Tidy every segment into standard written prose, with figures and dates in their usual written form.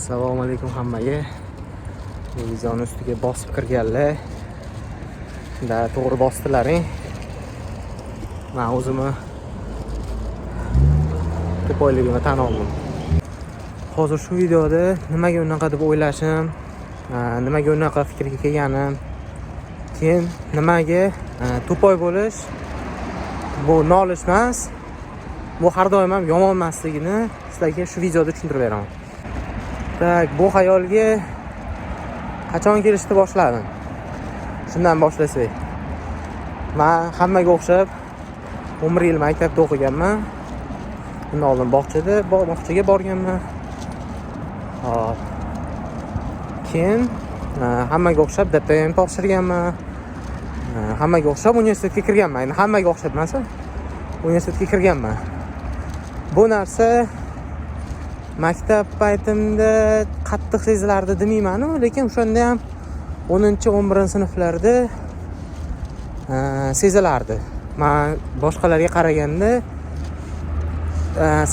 Assalomu alaykum hammaga. Bu videoni ustiga bosib kirganlar. Da to'g'ri bosdilaring. Men o'zimni to'poyligimni tan oldim. Hozir shu videoda nimaga unaqa deb o'ylashim, nimaga unaqa fikrga kelganim, keyin nimaga to'poy bo'lish bu nolish emas, bu har doim ham yomon emasligini sizlarga shu videoda tushuntirib beraman. Tak, bu xayolga qachon kelishni boshladim? Shundan boshlasak. Men hammaga o'xshab 11 yil maktabda o'qiganman. Undan oldin bog'chaga borganman. Hop. Keyin hammaga o'xshab DPM topshirganman. Hammaga o'xshab universitetga kirganman. Endi hammaga o'xshab emas, universitetga kirganman. Bu narsa maktab paytimda qattiq sezilardi demayman-ku, lekin o'shanda ham 10-11-sinflarda sezilardi. Men boshqalarga qaraganda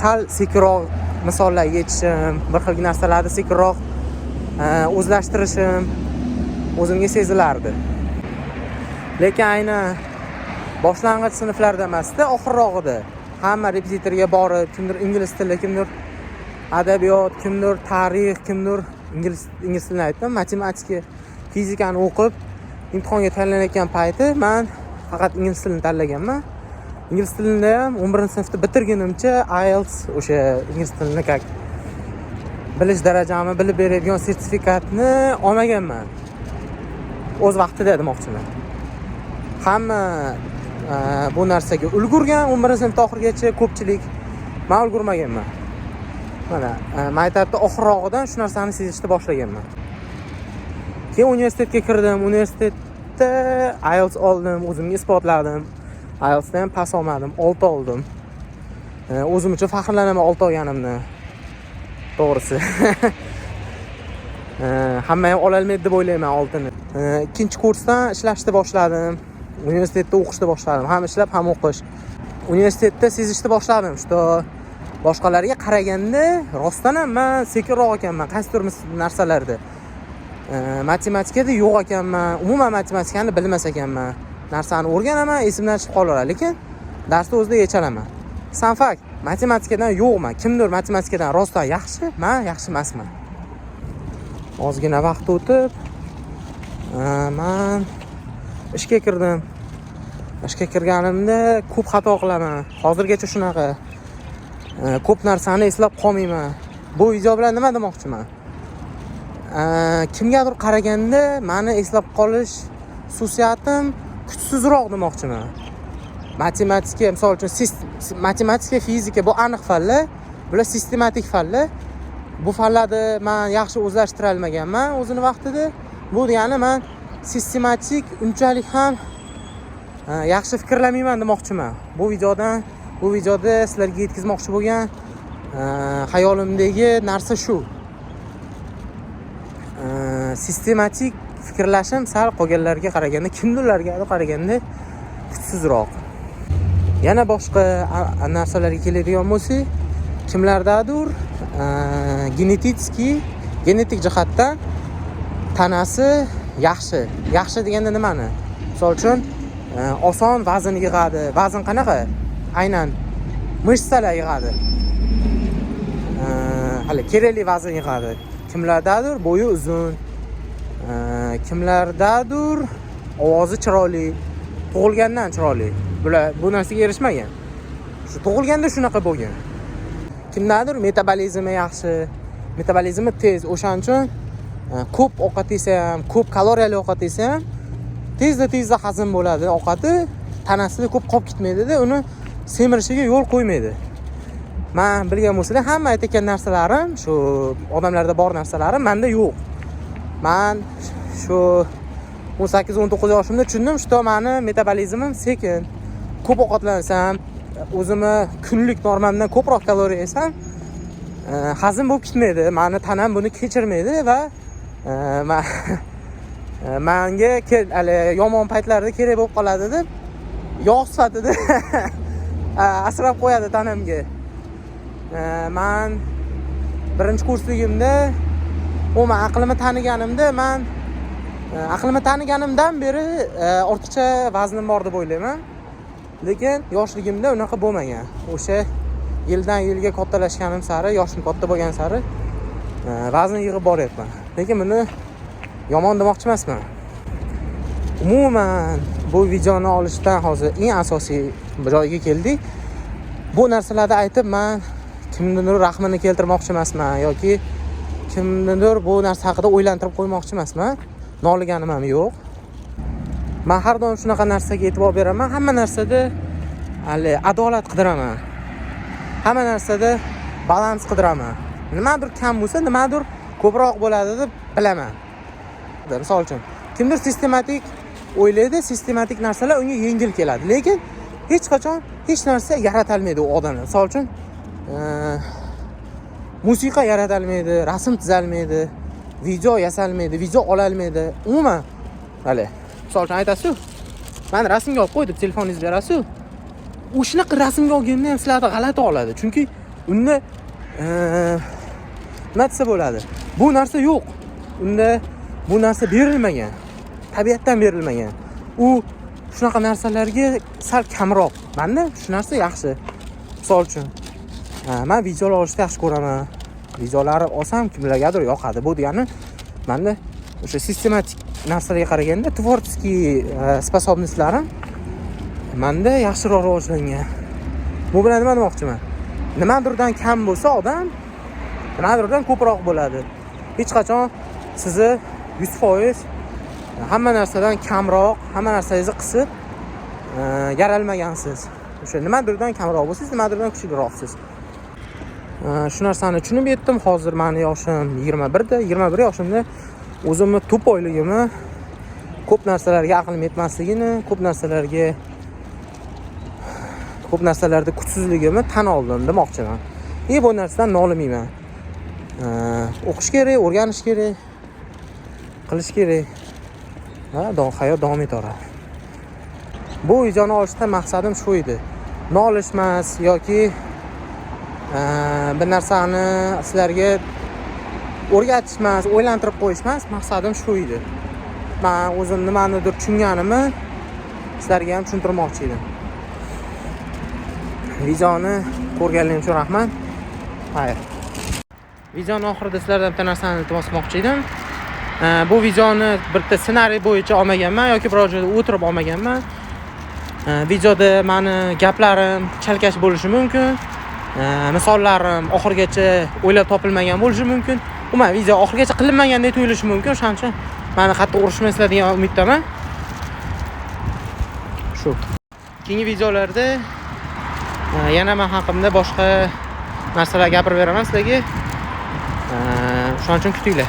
sal sekinroq misollarga yetishim, bir xil narsalarni sekinroq o'zlashtirishim o'zimga sezilardi. Lekin aynan boshlang'ich sinflarda emasda, oxirrog'ida hamma repetitorga borib, kimdir ingliz tili, kimdir adabiyot, kimdir tarix, kimdir ingliz tilini aytdim, matematika, fizikani o'qib imtihonga tayyorlanayotgan payti men faqat ingliz tilini tanlaganman. Ingliz tilida ham 11-sinfda bitirgunimcha IELTS o'sha ingliz tilini bilish darajamni bilib beradigan sertifikatni olmaganman. O'z vaqtida demoqchiman. Hamma bu narsaga ulgurgan 11-sinfda oxirigacha ko'pchilik, men ulgurmaganman. Mana maktabda oxirrog'idan shu narsani sezishni boshlaganman. Keyin universitetga kirdim. Universitetda IELTS oldim, o'zimga isbotladim. IELTSda ham pas olmadim, 6 oldim. O'zim uchun faxrlanaman 6 olganimni. To'g'risi. Hamma ham ola olmaydi deb o'ylayman 6ni. Ikkinchi kursdan ishlashni boshladim. Universitetda o'qishni boshladim. Ham ishlab, ham o'qish. Universitetda sezishni boshladim. Что boshqalarga qaraganda rostdan ham men sekinroq ekanman qaysidir narsalarda. Matematikada yo'q ekanman, umuman matematikani bilmas ekanman. Narsani o'rganaman, esimdan chiqib qolaveradi, lekin darsni o'zida yechalaman. San fakt, matematikadan yo'qman. Kimdir matematikadan rostdan yaxshi, men yaxshi emasman. Ozgina vaqt o'tib, men ishga kirdim. Ishga kirganimda ko'p xato qilaman. Hozirgacha shunaqa. Ko'p narsani eslab qolmayman. Bu video bilan nima demoqchiman? Kimgadir qaraganda meni eslab qolish xususiyatim kuchsizroq demoqchiman. Matematika, misol uchun matematika, fizika bu aniq fanlar, bular sistematik fanlar. Bu fanlarni men yaxshi o'zlashtira olmaganman o'zini vaqtida. Bu degani men sistematik unchalik ham yaxshi fikrlamayman demoqchiman. Bu videoda sizlarga yetkazmoqchi bo'lgan xayolimdagi narsa shu. Sistematik fikrlashim sal qolganlarga qaraganda, kimdirlarga qaraganda kuchsizroq. Yana boshqa narsalarga keladigan bo'lsak, kimlardadir genetik jihatdan tanasi yaxshi. Yaxshi deganda nimani? Misol uchun oson vazn yig'adi. Vazn qanaqa? Aynan mishsalar yig'adi. Hali kerakli vazn yig'adi. Kimlardadir bo'yi uzun, kimlardadir ovozi chiroyli, tug'ilgandan chiroyli. Bular bu narsaga erishmagan. Shu tug'ilganda shunaqa bo'lgan. Kimlardir metabolizmi yaxshi, metabolizmi tez. O'shaning uchun ko'p ovqat yesa ham, ko'p kaloriyali ovqat yesa ham tezda hazm bo'ladi ovqati, tanasida ko'p qolib ketmaydi-da, uni semirishiga yo'l qo'ymaydi. Men bilgan bo'lsanglar, hamma aytgan narsalarim, shu odamlarda bor narsalarim menda yo'q. Men shu 18-19 yoshimda tushundim, что meni metabolizmim sekin. Ko'p ovqatlansam, o'zimni kunlik normamdan ko'proq kaloriya yesam, hazm bo'lib ketmaydi. Meni tanam buni kechirmaydi va menga yomon paytlarda kerak bo'lib qoladi deb yog' sifatida asrab qo'yadi tanamga. Men birinchi kursligimda umuman aqlimni taniganimdan beri ortiqcha vaznim bor deb o'ylayman. Lekin yoshligimda unaqa bo'lmagan. O'sha yildan yilga kattalashganim sari, yoshim katta bo'lgan sari vazn yig'ib boryapman. Lekin buni yomon demoqchi emasman. Umuman bu videoni olishdan hozir eng asosiy joyga keldik. Bu narsalarni aytib men kimnidir rahmini keltirmoqchi emasman yoki kimnidir bu narsa haqida o'ylantirib qo'ymoqchi emasman. Noliganim ham yo'q. Men har doim shunaqa narsaga e'tibor beraman. Hamma narsada adolat qidiraman. Hamma narsada balans qidiraman. Nimadir kam bo'lsa, nimadir ko'proq bo'ladi deb bilaman. Misol uchun, kimdir sistematik o'ylaydi, sistematik narsalar unga yengil keladi. Lekin hech qachon hech narsa yarata olmaydi u odamlar. Misol uchun, musiqa yarata olmaydi, rasm chiza olmaydi, video yasalmaydi, video ola olmaydi. Umuman, misol uchun aytasiz, "Men rasmga olib qo'y" deb telefoningizni berasiz. U shunaqa rasmga olganda ham sizlarga g'alati oladi. Chunki unda nima desa bo'ladi? Bu narsa yo'q. Unda bu narsa berilmagan. Tabiatdan berilmagan. U shunaqa narsalarga sal kamroq. Menda shu narsa yaxshi. Misol uchun, men videolar olishni yaxshi ko'raman. Videolarni olsam kimlargadir yoqadi. Bu degani menda o'sha sistematik narsalarga qaraganda tvorskiy sposobnostlarim menda yaxshiroq rivojlangan. Bu bilan nima demoqchiman? Nimadirdan kam bo'lsa odam, nimadirdan ko'proq bo'ladi. Hech qachon sizni 100% hamma narsadan kamroq, hamma narsangizni qisib yaralmagansiz. O'sha nimadirdan kamroq bo'lsangiz, nimadirdan kuchliroqsiz. Shu narsani tushunib yetdim. Hozir meni yoshim 21da. 21 yoshimda o'zimni to'poyligimni, ko'p narsalarga aqlim yetmasligini, ko'p narsalarda kuchsizligimni tan oldim demoqchiman. Bu narsadan nolimayman. O'qish kerak, o'rganish kerak, qilish kerak. Hayot davom etaveradi. Bu videoni olishdan maqsadim shu edi. Nolishmas yoki bir narsani sizlarga o'rgatishmas, o'ylantirib qo'yishmas, maqsadim shu edi. Men o'zim nimanidir tushunganimni sizlarga ham tushuntirmoqchi edim. Videoni ko'rganligingiz uchun rahmat. Xayr. Videoni oxirida sizlardan bitta narsani iltimos qilmoqchi edim. Bu videoni bitta ssenariy bo'yicha olmaganman yoki biror joyda o'tirib olmaganman. Videoda meni gaplarim chalkash bo'lishi mumkin. Misollarim oxirgacha o'ylab topilmagan bo'lishi mumkin. Umuman video oxirgacha qilinmagan deb tuyulishi mumkin. O'shaning uchun meni qattiq urishmaysizlar degan umiddaman. Shu. Keyingi videolarda yana men haqimda boshqa narsalar gapirib beraman sizlarga. Shuning uchun kutinglar.